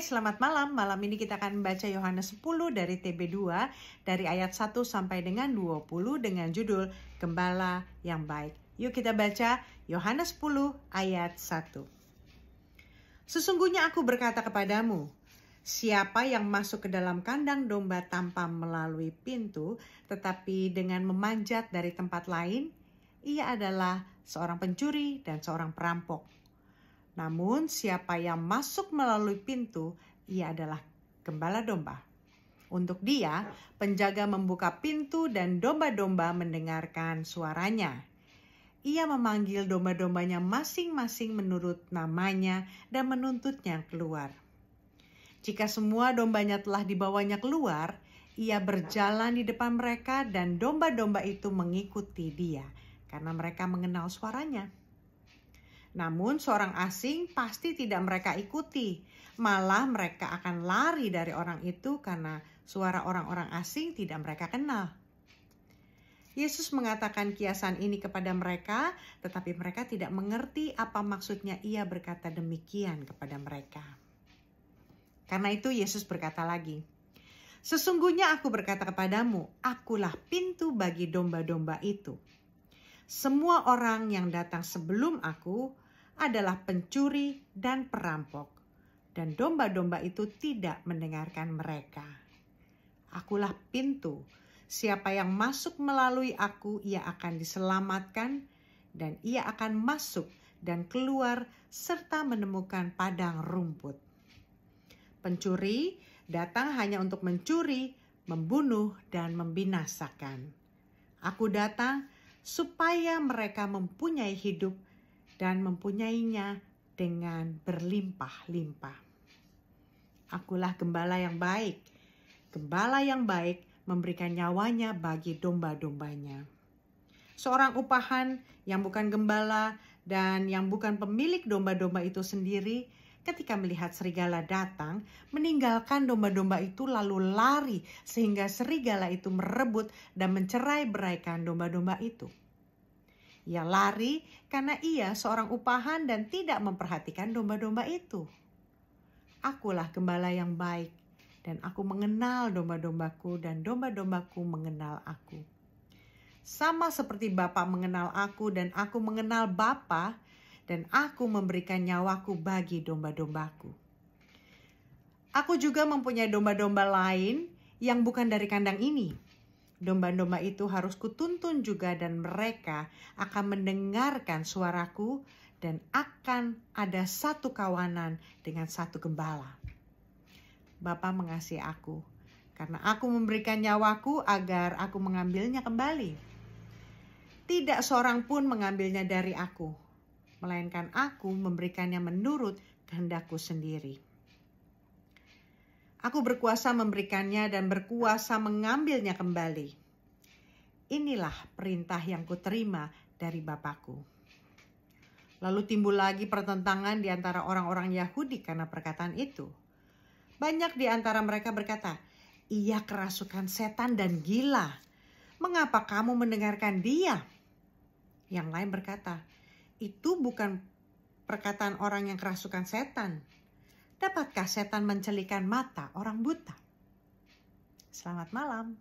selamat malam. Malam ini kita akan membaca Yohanes 10 dari TB2 dari ayat 1 sampai dengan 20 dengan judul Gembala yang Baik. Yuk kita baca Yohanes 10 ayat 1. Sesungguhnya aku berkata kepadamu, siapa yang masuk ke dalam kandang domba tanpa melalui pintu, tetapi dengan memanjat dari tempat lain, ia adalah seorang pencuri dan seorang perampok. Namun siapa yang masuk melalui pintu, ia adalah gembala domba. Untuk dia, penjaga membuka pintu dan domba-domba mendengarkan suaranya. Ia memanggil domba-dombanya masing-masing menurut namanya dan menuntutnya keluar. Jika semua dombanya telah dibawanya keluar, ia berjalan di depan mereka dan domba-domba itu mengikuti dia karena mereka mengenal suaranya. Namun seorang asing pasti tidak mereka ikuti, malah mereka akan lari dari orang itu karena suara orang-orang asing tidak mereka kenal. Yesus mengatakan kiasan ini kepada mereka, tetapi mereka tidak mengerti apa maksudnya ia berkata demikian kepada mereka. Karena itu Yesus berkata lagi, sesungguhnya aku berkata kepadamu, akulah pintu bagi domba-domba itu. Semua orang yang datang sebelum aku adalah pencuri dan perampok, dan domba-domba itu tidak mendengarkan mereka. Akulah pintu, siapa yang masuk melalui aku, ia akan diselamatkan, dan ia akan masuk dan keluar serta menemukan padang rumput. Pencuri datang hanya untuk mencuri, membunuh, dan membinasakan. Aku datang supaya mereka mempunyai hidup dan mempunyainya dengan berlimpah-limpah. Akulah gembala yang baik. Gembala yang baik memberikan nyawanya bagi domba-dombanya. Seorang upahan yang bukan gembala dan yang bukan pemilik domba-domba itu sendiri, ketika melihat serigala datang, meninggalkan domba-domba itu lalu lari sehingga serigala itu merebut dan mencerai-beraikan domba-domba itu. Ia lari karena ia seorang upahan dan tidak memperhatikan domba-domba itu. Akulah gembala yang baik dan aku mengenal domba-dombaku dan domba-dombaku mengenal aku. Sama seperti Bapa mengenal aku dan aku mengenal Bapa, dan aku memberikan nyawaku bagi domba-dombaku. Aku juga mempunyai domba-domba lain yang bukan dari kandang ini. Domba-domba itu harus kutuntun juga dan mereka akan mendengarkan suaraku dan akan ada satu kawanan dengan satu gembala. Bapa mengasihi aku karena aku memberikan nyawaku agar aku mengambilnya kembali. Tidak seorang pun mengambilnya dari aku, melainkan aku memberikannya menurut kehendakku sendiri. Aku berkuasa memberikannya dan berkuasa mengambilnya kembali. Inilah perintah yang kuterima dari Bapakku. Lalu timbul lagi pertentangan di antara orang-orang Yahudi karena perkataan itu. Banyak di antara mereka berkata, ia kerasukan setan dan gila. Mengapa kamu mendengarkan dia? Yang lain berkata, itu bukan perkataan orang yang kerasukan setan. Dapatkah setan mencelikan mata orang buta? Selamat malam.